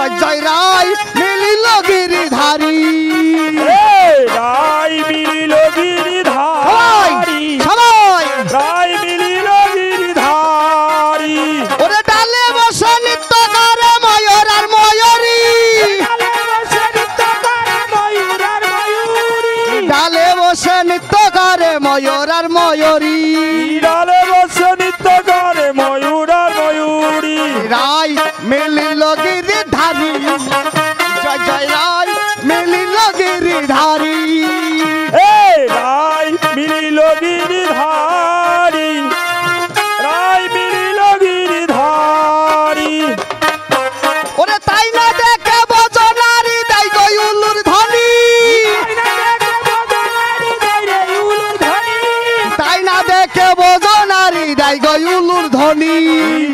জয় জয় রায় মিলিল গিরিধারী রায় মিলিল সবাই গিরিধারী সবাই রায় মিলিল গিরিধারী ওরে ডালে বসে নৃত্য করে ময়ূর আর ময়ূরী ডালে বসে নৃত্য করে ময়ূর আর ময়ূরী ডালে বসে নৃত্য করে ময়ূর আর ময়ূরী রায় মিলিল গিরিধারী জয় জয় রায় মিলিল গিরিধারী রায় মিলিল গিরিধারী রায় মিলিল গিরিধারী ওরে তাই না দেখে বজনারি দেয় গয়ুলুর ধ্বনি তাই না দেখে বজনারি দেয় গয়ুলুর ধ্বনি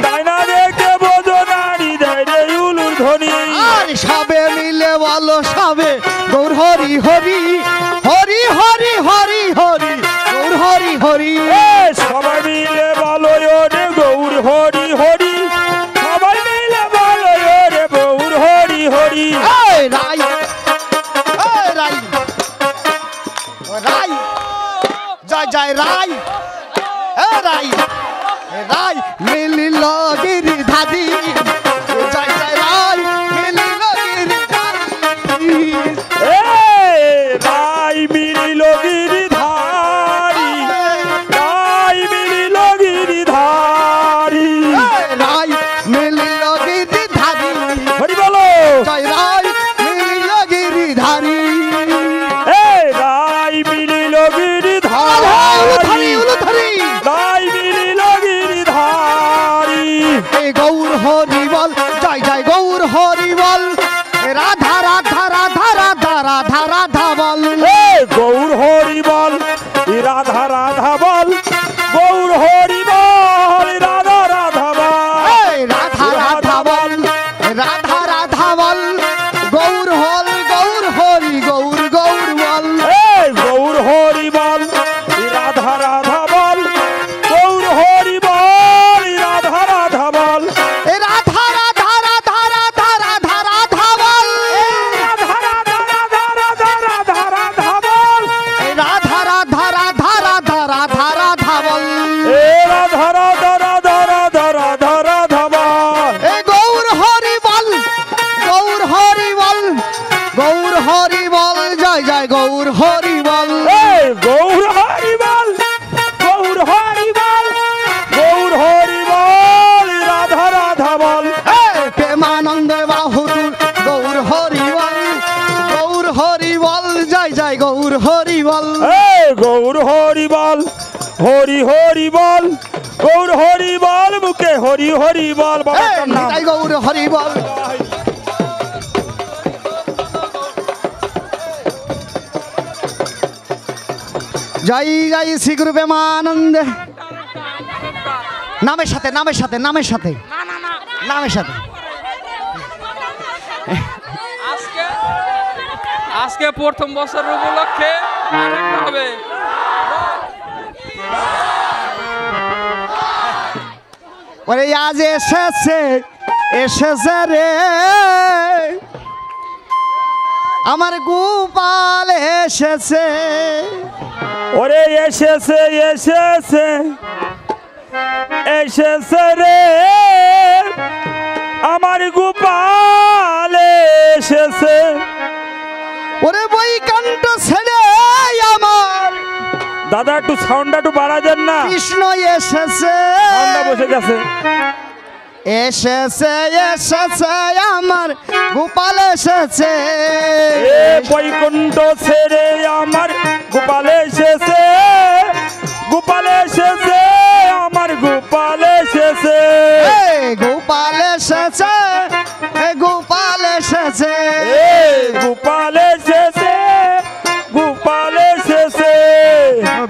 তাই না দেখে বোঝো নারী দেয় রে উলুর ধ্বনি আর সবে মিলে বলো সবে গৌর হরি হরি হরি হরি হরি হরি গৌর হরি হরি সবাই মিলে বলো রে গৌর হরি হরি সবাই মিলে বলো রে গৌর হরি হরি এই রাই এই রাই রাই জয় জয় রাই এ রাই রাই মিলিল গিরিধারী জয় জয় রাই মিলিল গিরিধারী রাই মিলিল গিরিধারী রাই মিলিল গিরিধারী রাই মিলিল গিরিধারী হরি বলো জয় রাই মিলিল গিরিধারী রাই মিলিল উলুধারী গিরিধারী উলুধারী রাই মিলিল গিরিধারী এই গৌর হরি বল জয় জয় গৌর হরি বল রাধা রাধা রাধা রাধা রাধা রাধা বল গৌর হরি বল রাধা রাধা বল গৌর হরি বল রাধা রাধা বল এই রাধা রাধা বল রাধা রাধা বল গৌর হল গৌর হরি গৌর গৌর বল গৌর হরি বল রাধা রাধা বল গৌর হরি বল রাধা রাধা বল রাধা রাধা রাধা রাধা রাধা রাধা বল রাধা রাধা রাধা রাধা রাধা রাধা বল রাধা রাধা রাধা রাধা রাধা রাধা বল রাধা রাধা রাধা রাধা রাধা রাধা বল এই গৌর হরি বল গৌর হরি বল গৌর হরি বল জয় জয় গৌর হরি বল গৌর হরি বল গৌর হরি বল গৌর হরি বল রাধা রাধা বল প্রেমানন্দ বাহুদুর গৌর হরি বল গৌর হরি বল জয় জয় গৌর হরি বল গৌর হরি বল হরি হরি বল গৌর হরি বল মুখে হরি হরি বল বাবার নাম জয় গৌর হরি বল জয় জয় শ্রী গুরু প্রেমানন্দ নামের সাথে নামের সাথে নামের সাথে নামের সাথে আজকে প্রথম বছর উপলক্ষে আরেকটা হবে। ওরে আজ এসেছে এসেছে রে আমার গোপাল এসেছে ওরে এসেছে এসেছে এসেছে রে আমার গোপাল এসেছে ওরে বৈকান্ত ছেড়ে আমার দাদা একটু সাউন্ডটা একটু বাড়া দেন না কৃষ্ণ এসেছে সাউন্ডটা বসে গেছে এসেছে এসেছে আমার গোপাল এসেছে এ বৈকুণ্ঠ ছেড়ে আমার গোপাল এসেছে গোপাল এসেছে আমার গোপাল এসেছে এ গোপাল এসেছে এ গোপাল এসেছে এ গোপাল এসেছে গোপাল এসেছে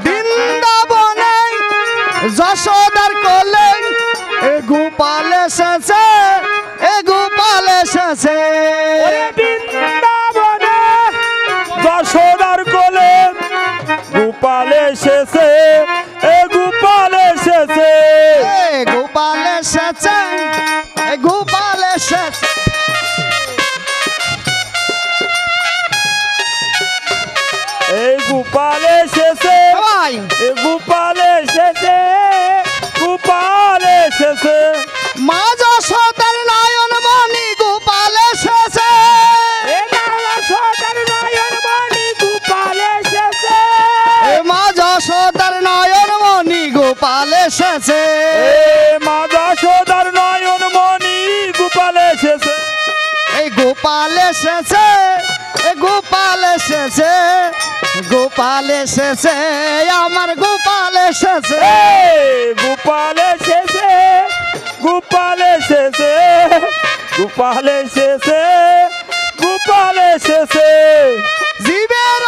বৃন্দাবনে যশোদার কোলে এ গোপাল এসেছে এ গোপাল এসেছে ওরে বৃন্দাবনে যশোদার কোলে গোপাল এসেছে এ গোপাল এসেছে এ গোপাল এসেছে এ গোপাল এসেছে এসেছে মা যশোদার নয়ন মণি গোপাল এসেছে এই গোপাল এসেছে গোপাল এসেছে গোপাল এসেছে আমার গোপাল এসেছে গোপাল এসেছে গোপাল এসেছে গোপাল এসেছে গোপাল এসেছে জীবের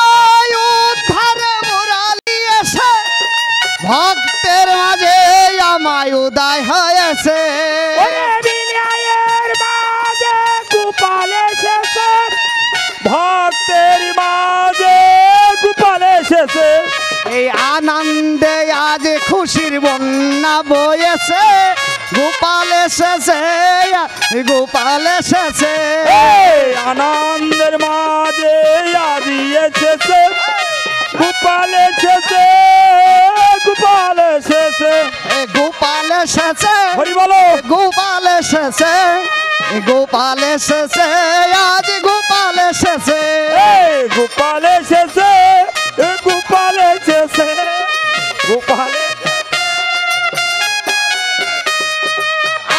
উদ্ধারে মুরালি এসে ভক্তের মাঝে আমায় উদয় হয়েছে বিনয়ের মাঝে গোপাল এসেছে ভক্তের মাঝে গোপাল এসেছে এই আনন্দে আজ খুশির বন্যা বয়েছে গোপাল এসেছে গোপাল এসেছে আনন্দের মাঝে আজি এসেছে গোপাল এসেছে গোপাল এসেছে গোপাল এসেছে হরি বলো গোপাল এসেছে গোপাল এসেছে আজ গোপাল এসেছে গোপাল এসেছে গোপাল এসেছে গোপাল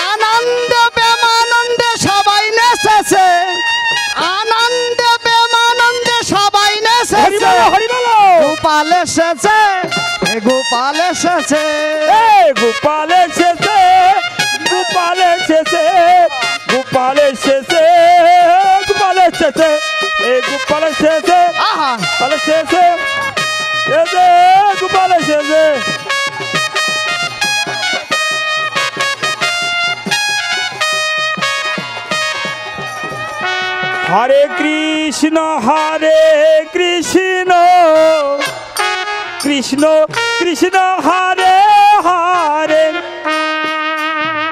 আনন্দ প্রেমানন্দে সবাই নেচেছে আনন্দ প্রেমানন্দে সবাই নেচেছে হরি বলো গোপাল এসেছে গোপাল এসেছে গোপাল এসেছে গোপাল এসেছে গোপাল এসেছে গোপাল এসেছে গোপাল এসেছে আহা গোপাল এসেছে গোপাল এসেছে হরে কৃষ্ণ কৃষ্ণ কৃষ্ণ হরে হরে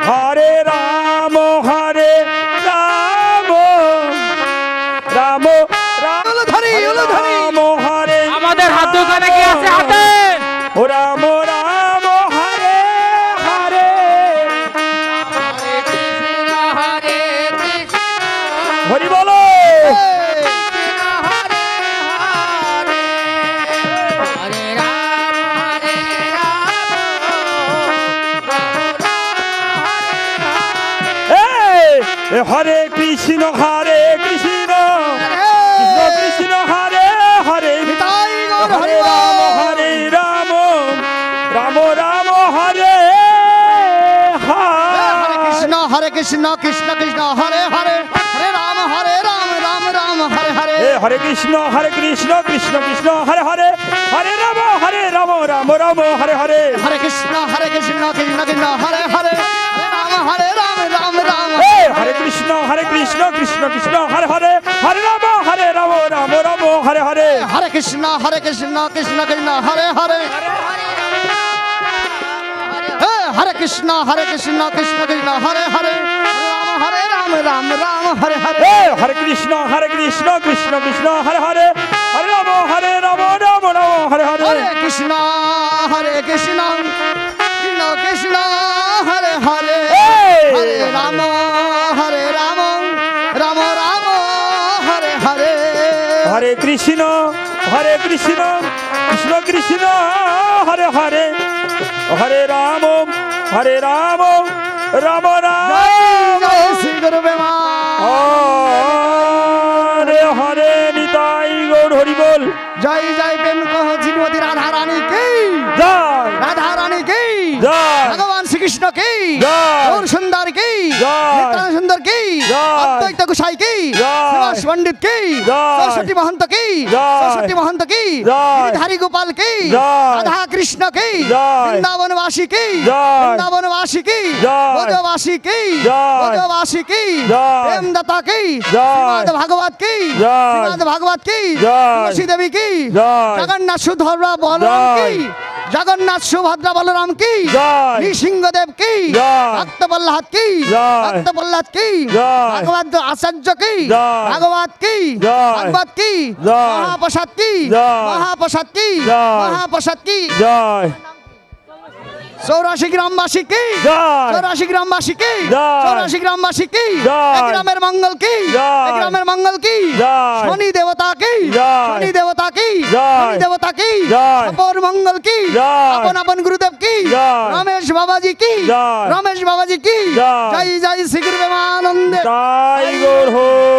হরে রাম রাম রাম উলুধ্বনি, উলুধ্বনি। রাম হরে আমাদের হাত দোকানে কি আছে হাতে ও রাম রাম হরে হরে হরি বলো হরে কৃষ্ণ কৃষ্ণ কৃষ্ণ হরে হরে নিতাই গৌর হরে হরি রাম বল। রাম রাম হরে হরে কৃষ্ণ কৃষ্ণ কৃষ্ণ হরে হরে হরে রাম রাম রাম হরে হরে হরে কৃষ্ণ কৃষ্ণ কৃষ্ণ হরে হরে হরে রাম রাম রাম হরে হরে হরে কৃষ্ণ কৃষ্ণ কৃষ্ণ হরে হরে হরে রাম রাম হরে কৃষ্ণ কৃষ্ণ কৃষ্ণ হরে হরে হরে রাম রাম হরে হরে হরে কৃষ্ণ কৃষ্ণ কৃষ্ণ হরে হরে হরে কৃষ্ণ কৃষ্ণ কৃষ্ণ হরে হরে হরে রাম রাম হরে হরে হরে কৃষ্ণ কৃষ্ণ কৃষ্ণ হরে হরে হরে রাম রাম হরে হরে হরে কৃষ্ণ কৃষ্ণ কৃষ্ণ হরে হরে হরে রাম রাম রাম হরে হরে হরে কৃষ্ণ কৃষ্ণ কৃষ্ণ হরে হরে হরে রাম রাম রাম জয় শ্রী গুরু বেমা হরে হরে নিতাই গৌর হরি বল জয় জয় প্রেম কহ শ্রীমতী রাধা রানী কি জয় রাধা রানী কি জয় ভগবান শ্রীকৃষ্ণ কি জয় গৌর সুন্দর কি জয় নিত্যানন্দ সুন্দর কি জয় অদ্বৈত গোসাই কি জয় শ্রীবাস পণ্ডিত কি জয় সরস্বতী মহন্ত কি জয় সরস্বতী মহন্ত কি জয় গিরিধারী গোপাল কি জয় রাধা কৃষ্ণ কি জয় বৃন্দাবনবাসী কি জয় বৃন্দাবনবাসী কি জয় ব্রজবাসী কি জয় ব্রজবাসী কি জয় প্রেমদাতা কি জয় শ্রীমদ্ ভাগবত কি জয় শ্রীমদ্ ভাগবত কি জয় তুলসী দেবী কি জয় জগন্নাথ সুভদ্রা বলরাম কি জয় জগন্নাথ সুভদ্রা বলরাম কি জয় নৃসিংহদেব কি জয় ভক্ত প্রহ্লাদ কি জয় ভক্ত প্রহ্লাদ কি জয় ভাগবত আচার্য কি জয় ভাগবত কি জয় ভাগবত কি জয় মহাপ্রসাদ কি জয় মহাপ্রসাদ কি জয় মহাপ্রসাদ কি জয় 84 গ্রামবাসী কি জয় 84 গ্রামবাসী কি জয় 84 গ্রামবাসী কি জয় এক গ্রামের মঙ্গল কি জয় এক গ্রামের মঙ্গল কি জয় শনি দেবতা কি জয় শনি দেবতা কি জয় জয়। দেবতা কি জয়। অপর মঙ্গল কি জয়। আপন আপন গুরুদেব কি জয়। রমেশ বাবাজি কি জয়। রমেশ বাবাজি কি জয়। জয় জয় শ্রী গুরু প্রেমানন্দে তাই গৌর হরি